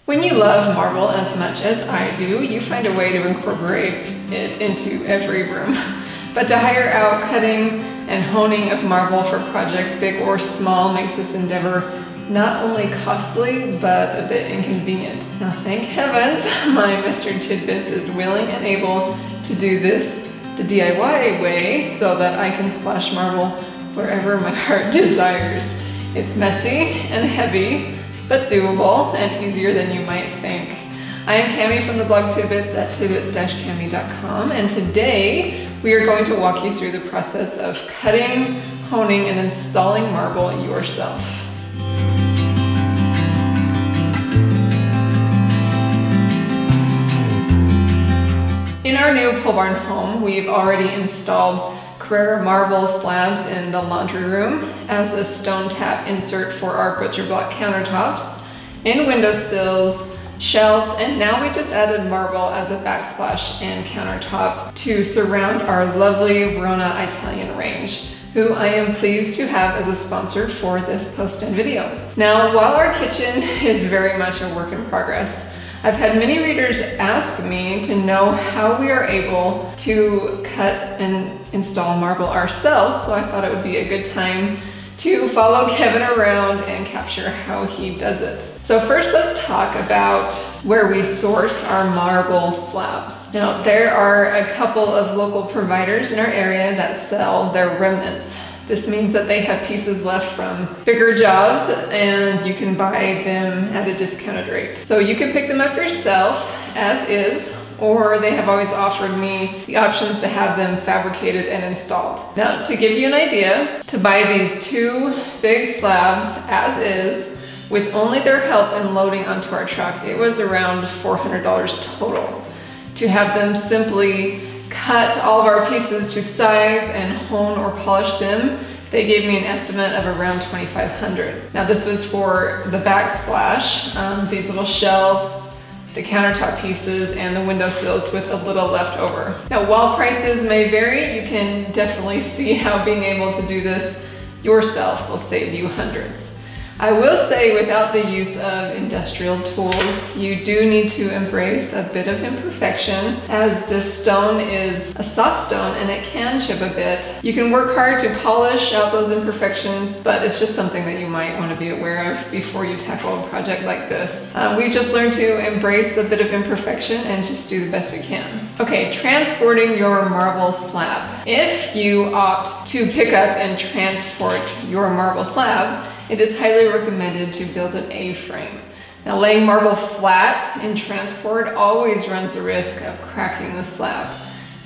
When you love marble as much as I do, you find a way to incorporate it into every room. But to hire out cutting and honing of marble for projects big or small makes this endeavor not only costly, but a bit inconvenient. Now, thank heavens, my Mr. Tidbits is willing and able to do this the DIY way so that I can splash marble wherever my heart desires. It's messy and heavy, but doable and easier than you might think. I am Cami from the blog Tidbits at tidbits-cami.com, and today we are going to walk you through the process of cutting, honing, and installing marble yourself. In our new pole barn home, we've already installed Carrara marble slabs in the laundry room as a stone tap insert for our butcher block countertops, in windowsills, shelves, and now we just added marble as a backsplash and countertop to surround our lovely Verona Italian range, who I am pleased to have as a sponsor for this post and video. Now, while our kitchen is very much a work in progress, I've had many readers ask me to know how we are able to cut and install marble ourselves, so I thought it would be a good time to follow Kevin around and capture how he does it. So first, let's talk about where we source our marble slabs. Now, there are a couple of local providers in our area that sell their remnants. This means that they have pieces left from bigger jobs and you can buy them at a discounted rate. So you can pick them up yourself as is, or they have always offered me the options to have them fabricated and installed. Now, to give you an idea, to buy these two big slabs as is, with only their help in loading onto our truck, it was around $400 total. To have them simply cut all of our pieces to size and hone or polish them, they gave me an estimate of around $2,500. Now, this was for the backsplash, these little shelves, the countertop pieces, and the windowsills with a little left over. Now, while prices may vary, you can definitely see how being able to do this yourself will save you hundreds. I will say, without the use of industrial tools, you do need to embrace a bit of imperfection, as this stone is a soft stone and it can chip a bit. You can work hard to polish out those imperfections, but it's just something that you might want to be aware of before you tackle a project like this. We've just learned to embrace a bit of imperfection and just do the best we can. Okay, transporting your marble slab. If you opt to pick up and transport your marble slab, it is highly recommended to build an A-frame. Now, laying marble flat in transport always runs the risk of cracking the slab.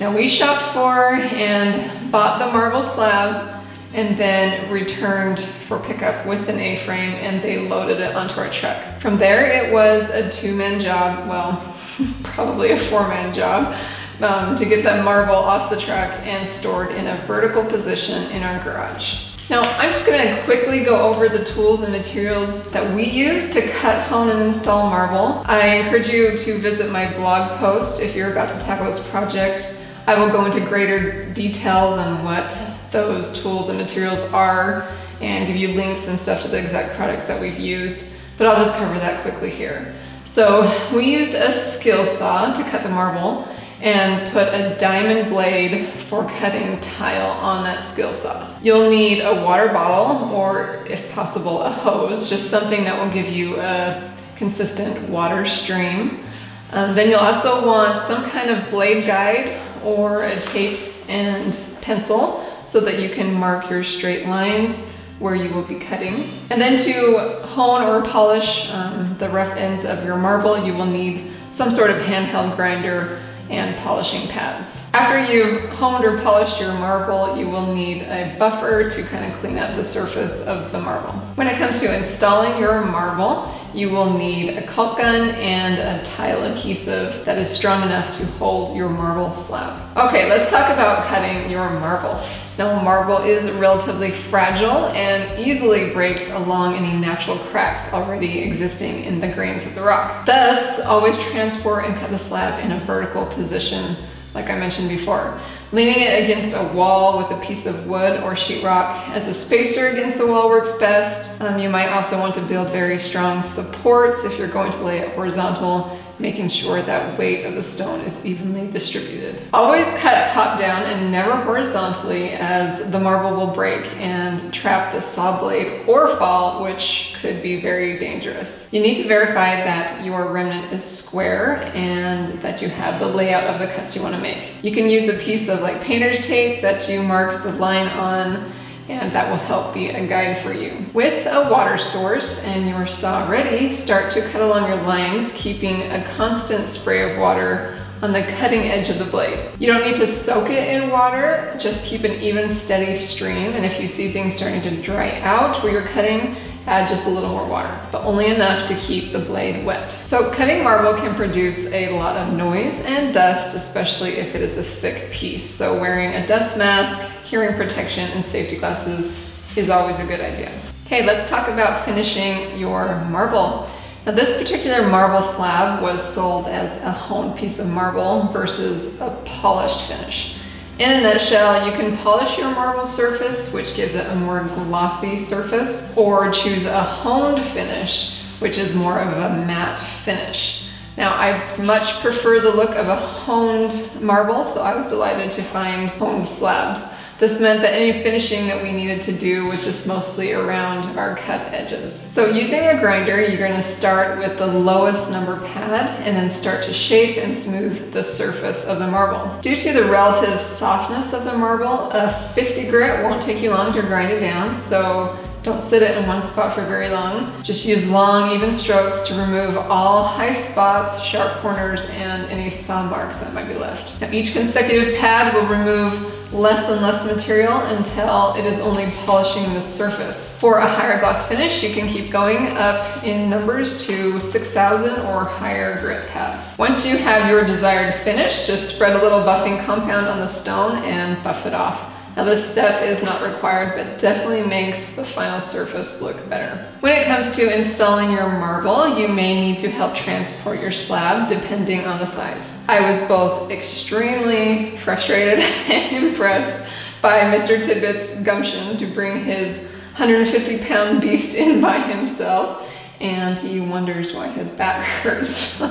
Now, we shopped for and bought the marble slab and then returned for pickup with an A-frame, and they loaded it onto our truck. From there, it was a two-man job, well, probably a four-man job, to get that marble off the truck and stored in a vertical position in our garage. Now, I'm just going to quickly go over the tools and materials that we use to cut, hone, and install marble. I encourage you to visit my blog post if you're about to tackle this project. I will go into greater details on what those tools and materials are and give you links and stuff to the exact products that we've used, but I'll just cover that quickly here. So we used a skill saw to cut the marble and put a diamond blade for cutting tile on that skill saw. You'll need a water bottle, or if possible, a hose, just something that will give you a consistent water stream. Then you'll also want some kind of blade guide or a tape and pencil so that you can mark your straight lines where you will be cutting. And then to hone or polish the rough ends of your marble, you will need some sort of handheld grinder and polishing pads. After you've honed or polished your marble, you will need a buffer to kind of clean up the surface of the marble. When it comes to installing your marble, you will need a caulk gun and a tile adhesive that is strong enough to hold your marble slab. Okay, let's talk about cutting your marble. Now, marble is relatively fragile and easily breaks along any natural cracks already existing in the grains of the rock. Thus, always transport and cut the slab in a vertical position, like I mentioned before. Leaning it against a wall with a piece of wood or sheetrock as a spacer against the wall works best. You might also want to build very strong supports if you're going to lay it horizontal, making sure that weight of the stone is evenly distributed. Always cut top down and never horizontally, as the marble will break and trap the saw blade or fall, which could be very dangerous. You need to verify that your remnant is square and that you have the layout of the cuts you want to make. You can use a piece of like painter's tape that you mark the line on, and that will help be a guide for you. With a water source and your saw ready, start to cut along your lines, keeping a constant spray of water on the cutting edge of the blade. You don't need to soak it in water, just keep an even steady stream, and if you see things starting to dry out where you're cutting, add just a little more water, but only enough to keep the blade wet. So cutting marble can produce a lot of noise and dust, especially if it is a thick piece. So wearing a dust mask, hearing protection, and safety glasses is always a good idea. Okay, let's talk about finishing your marble. Now this particular marble slab was sold as a honed piece of marble versus a polished finish. In a nutshell, you can polish your marble surface, which gives it a more glossy surface, or choose a honed finish, which is more of a matte finish. Now, I much prefer the look of a honed marble, so I was delighted to find honed slabs. This meant that any finishing that we needed to do was just mostly around our cut edges. So using a grinder, you're going to start with the lowest number pad and then start to shape and smooth the surface of the marble. Due to the relative softness of the marble, a 50 grit won't take you long to grind it down, so don't sit it in one spot for very long. Just use long, even strokes to remove all high spots, sharp corners, and any saw marks that might be left. Now, each consecutive pad will remove less and less material until it is only polishing the surface. For a higher gloss finish, you can keep going up in numbers to 6,000 or higher grit pads. Once you have your desired finish, just spread a little buffing compound on the stone and buff it off. Now this step is not required, but definitely makes the final surface look better. When it comes to installing your marble, you may need to help transport your slab depending on the size. I was both extremely frustrated and impressed by Mr. Tidbit's gumption to bring his 150-pound beast in by himself, and he wonders why his back hurts.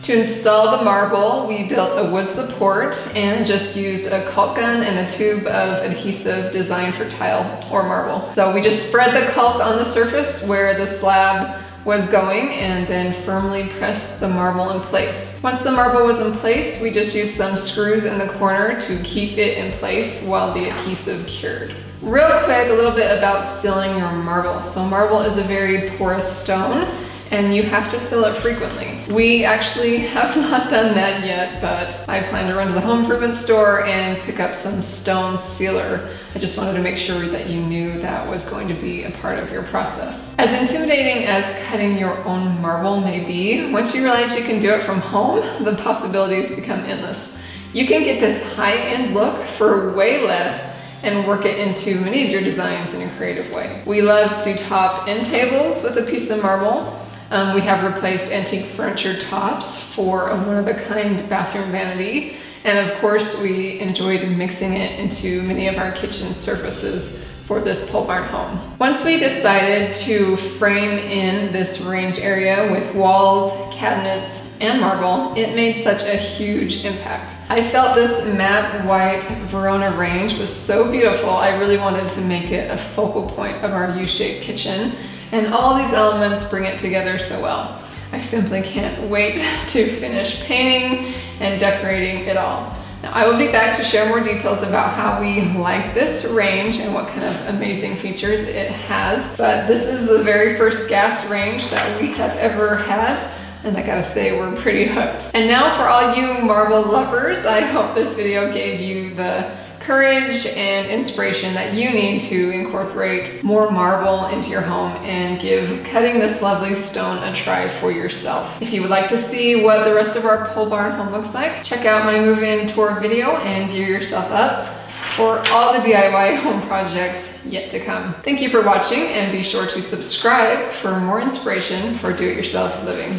To install the marble, we built a wood support and just used a caulk gun and a tube of adhesive designed for tile or marble. So we just spread the caulk on the surface where the slab was going and then firmly pressed the marble in place. Once the marble was in place, we just used some screws in the corner to keep it in place while the adhesive cured. Real quick, a little bit about sealing your marble. So marble is a very porous stone, and you have to seal it frequently. We actually have not done that yet, but I plan to run to the home improvement store and pick up some stone sealer. I just wanted to make sure that you knew that was going to be a part of your process. As intimidating as cutting your own marble may be, once you realize you can do it from home, the possibilities become endless. You can get this high-end look for way less and work it into many of your designs in a creative way. We love to top end tables with a piece of marble. We have replaced antique furniture tops for a one-of-a-kind bathroom vanity. And of course, we enjoyed mixing it into many of our kitchen surfaces for this pole barn home. Once we decided to frame in this range area with walls, cabinets, and marble, it made such a huge impact. I felt this matte white Verona Range was so beautiful, I really wanted to make it a focal point of our U-shaped kitchen. And all these elements bring it together so well. I simply can't wait to finish painting and decorating it all. Now, I will be back to share more details about how we like this range and what kind of amazing features it has. But this is the very first gas range that we have ever had, and I gotta say, we're pretty hooked. And now for all you marble lovers, I hope this video gave you the courage and inspiration that you need to incorporate more marble into your home and give cutting this lovely stone a try for yourself. If you would like to see what the rest of our pole barn home looks like, check out my move-in tour video and gear yourself up for all the DIY home projects yet to come. Thank you for watching, and be sure to subscribe for more inspiration for do-it-yourself living.